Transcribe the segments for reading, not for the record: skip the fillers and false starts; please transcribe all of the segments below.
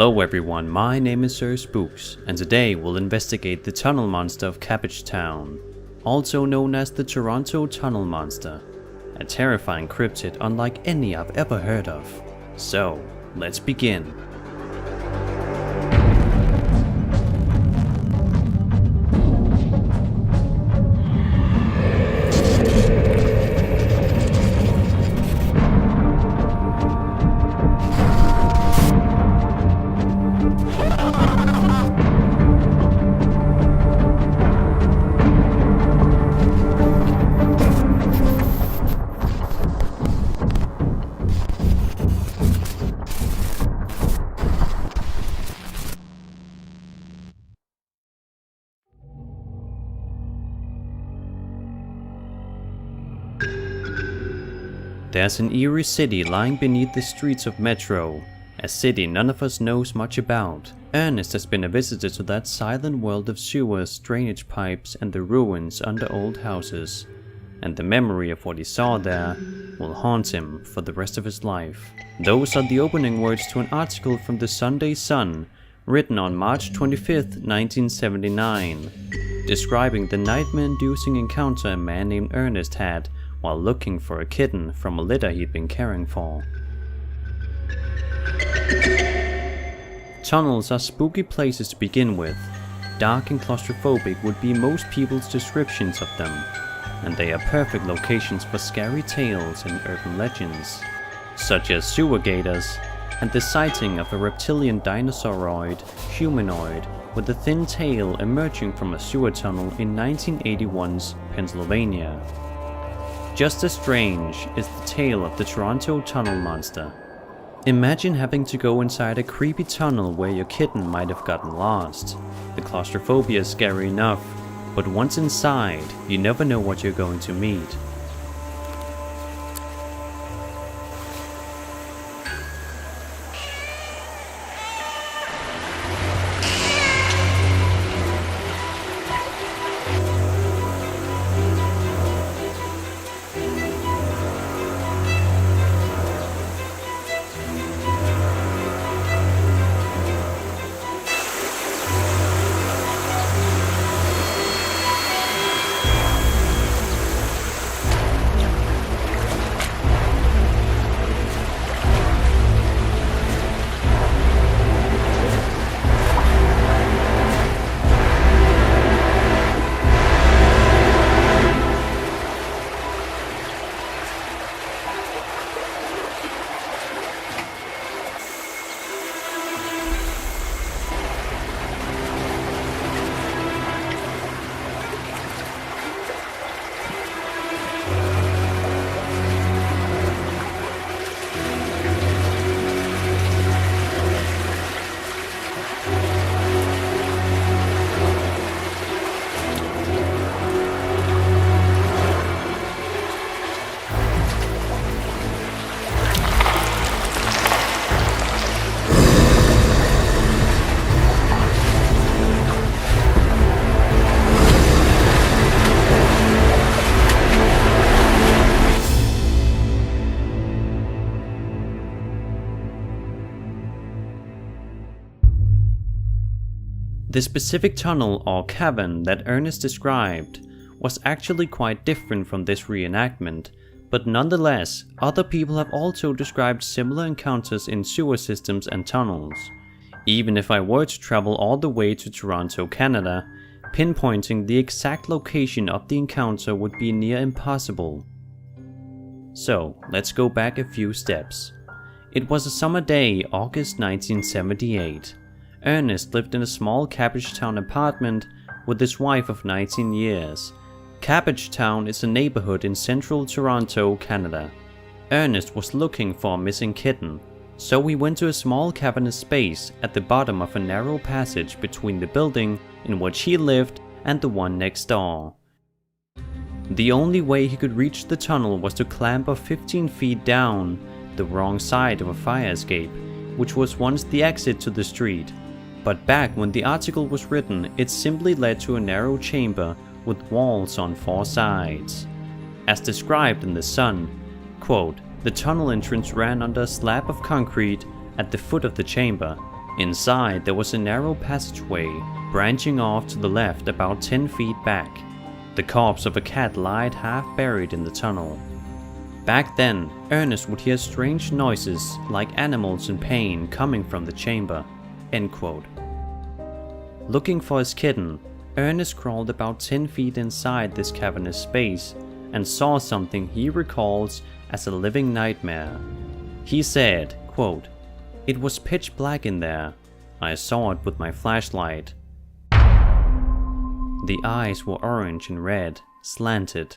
Hello everyone, my name is Sir Spooks, and today we'll investigate the tunnel monster of Cabbagetown, also known as the Toronto Tunnel Monster, a terrifying cryptid unlike any I've ever heard of. So, let's begin. There's an eerie city lying beneath the streets of Metro, a city none of us knows much about. Ernest has been a visitor to that silent world of sewers, drainage pipes and the ruins under old houses, and the memory of what he saw there will haunt him for the rest of his life. Those are the opening words to an article from the Sunday Sun, written on March 25th, 1979, describing the nightmare-inducing encounter a man named Ernest had while looking for a kitten from a litter he'd been caring for. Tunnels are spooky places to begin with. Dark and claustrophobic would be most people's descriptions of them, and they are perfect locations for scary tales and urban legends, such as sewer gators and the sighting of a reptilian dinosauroid humanoid with a thin tail emerging from a sewer tunnel in 1981's Pennsylvania. Just as strange is the tale of the Toronto Tunnel Monster. Imagine having to go inside a creepy tunnel where your kitten might have gotten lost. The claustrophobia is scary enough, but once inside, you never know what you're going to meet. The specific tunnel or cavern that Ernest described was actually quite different from this reenactment, but nonetheless, other people have also described similar encounters in sewer systems and tunnels. Even if I were to travel all the way to Toronto, Canada, pinpointing the exact location of the encounter would be near impossible. So, let's go back a few steps. It was a summer day, August 1978. Ernest lived in a small Cabbagetown apartment with his wife of 19 years. Cabbagetown is a neighborhood in central Toronto, Canada. Ernest was looking for a missing kitten, so he went to a small cavernous space at the bottom of a narrow passage between the building in which he lived and the one next door. The only way he could reach the tunnel was to clamber 15 feet down the wrong side of a fire escape, which was once the exit to the street. But back when the article was written, it simply led to a narrow chamber with walls on 4 sides. As described in the Sun, quote, "The tunnel entrance ran under a slab of concrete at the foot of the chamber, Inside, there was a narrow passageway branching off to the left about 10 feet back. The corpse of a cat lied half buried in the tunnel. Back then, Ernest would hear strange noises like animals in pain coming from the chamber." End quote. Looking for his kitten, Ernest crawled about 10 feet inside this cavernous space and saw something he recalls as a living nightmare. He said, quote, "It was pitch black in there. I saw it with my flashlight. The eyes were orange and red, slanted.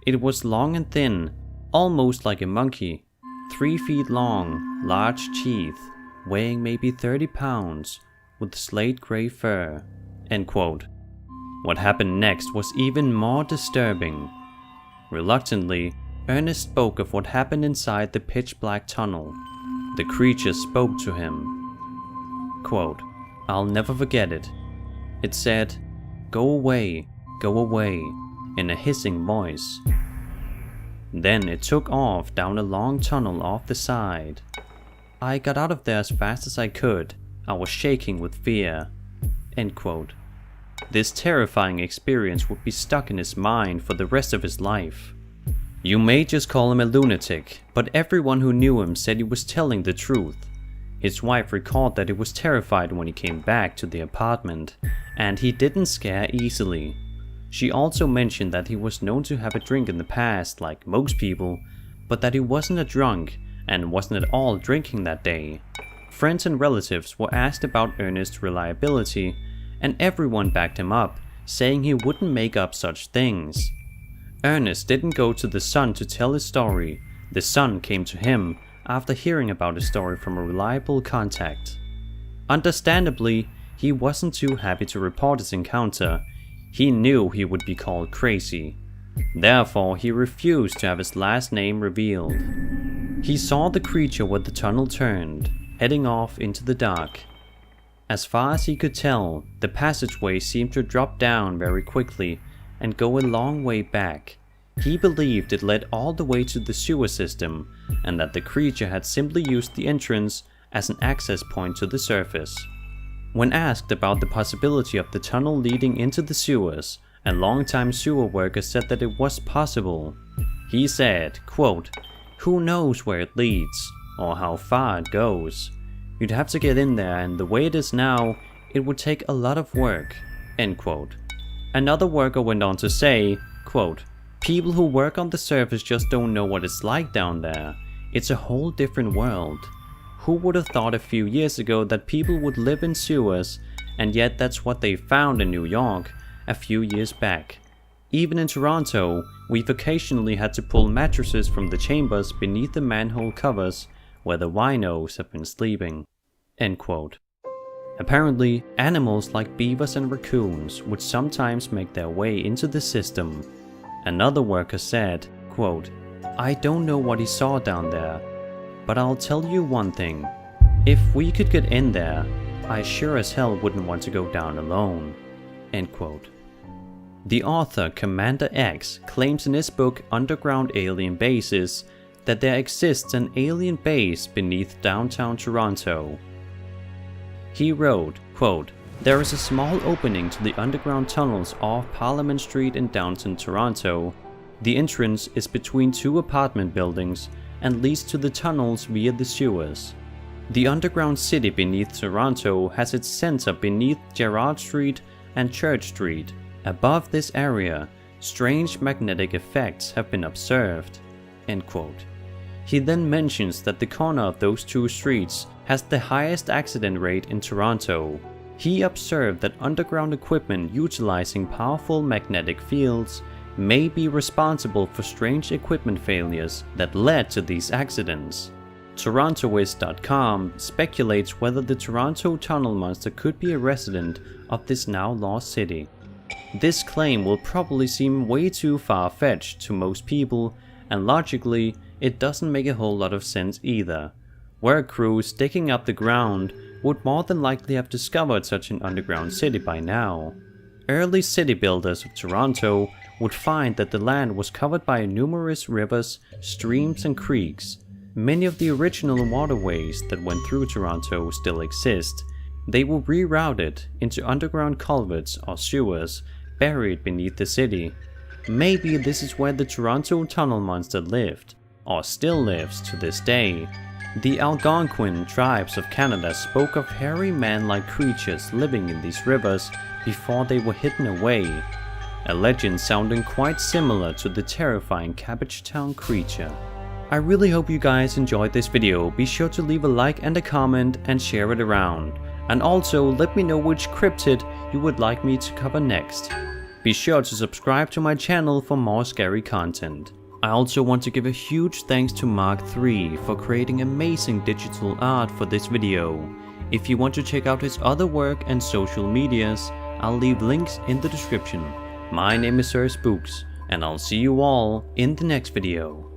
It was long and thin, almost like a monkey, 3 feet long, large teeth, weighing maybe 30 pounds, with slate gray fur." End quote. What happened next was even more disturbing. Reluctantly, Ernest spoke of what happened inside the pitch black tunnel. The creature spoke to him. Quote, "I'll never forget it. It said, 'Go away, in a hissing voice. Then it took off down a long tunnel off the side. I got out of there as fast as I could. I was shaking with fear." End quote. This terrifying experience would be stuck in his mind for the rest of his life. You may just call him a lunatic, but everyone who knew him said he was telling the truth. His wife recalled that he was terrified when he came back to the apartment, and he didn't scare easily. She also mentioned that he was known to have a drink in the past, like most people, but that he wasn't a drunk and wasn't at all drinking that day. Friends and relatives were asked about Ernest's reliability, and everyone backed him up, saying he wouldn't make up such things. Ernest didn't go to the Sun to tell his story. The Sun came to him after hearing about his story from a reliable contact. Understandably, he wasn't too happy to report his encounter. He knew he would be called crazy. Therefore, he refused to have his last name revealed. He saw the creature where the tunnel turned, heading off into the dark. As far as he could tell, the passageway seemed to drop down very quickly and go a long way back. He believed it led all the way to the sewer system, and that the creature had simply used the entrance as an access point to the surface. When asked about the possibility of the tunnel leading into the sewers, a longtime sewer worker said that it was possible. He said, quote, "Who knows where it leads, or how far it goes? You'd have to get in there, and the way it is now, it would take a lot of work." End quote. Another worker went on to say, quote, "People who work on the surface just don't know what it's like down there. It's a whole different world. Who would have thought a few years ago that people would live in sewers, and yet that's what they found in New York a few years back. Even in Toronto, we've occasionally had to pull mattresses from the chambers beneath the manhole covers where the winos have been sleeping." End quote. Apparently, animals like beavers and raccoons would sometimes make their way into the system. Another worker said, quote, "I don't know what he saw down there, but I'll tell you one thing. If we could get in there, I sure as hell wouldn't want to go down alone." End quote. The author Commander X claims in his book Underground Alien Bases that there exists an alien base beneath downtown Toronto. He wrote, quote, "There is a small opening to the underground tunnels off Parliament Street in downtown Toronto. The entrance is between 2 apartment buildings and leads to the tunnels via the sewers. The underground city beneath Toronto has its center beneath Gerrard Street and Church Street. Above this area, strange magnetic effects have been observed." End quote. He then mentions that the corner of those 2 streets has the highest accident rate in Toronto. He observed that underground equipment utilizing powerful magnetic fields may be responsible for strange equipment failures that led to these accidents. Torontoist.com speculates whether the Toronto Tunnel Monster could be a resident of this now lost city. This claim will probably seem way too far-fetched to most people, and logically, it doesn't make a whole lot of sense either. Work crews digging up the ground would more than likely have discovered such an underground city by now. Early city builders of Toronto would find that the land was covered by numerous rivers, streams, and creeks. Many of the original waterways that went through Toronto still exist, They were rerouted into underground culverts or sewers buried beneath the city. Maybe this is where the Toronto Tunnel Monster lived, or still lives to this day. The Algonquin tribes of Canada spoke of hairy man-like creatures living in these rivers before they were hidden away, a legend sounding quite similar to the terrifying Cabbagetown creature. I really hope you guys enjoyed this video. Be sure to leave a like and a comment and share it around. And also let me know which cryptid you would like me to cover next. Be sure to subscribe to my channel for more scary content. I also want to give a huge thanks to Mark III for creating amazing digital art for this video. If you want to check out his other work and social medias, I'll leave links in the description. My name is Sir Spooks, and I'll see you all in the next video.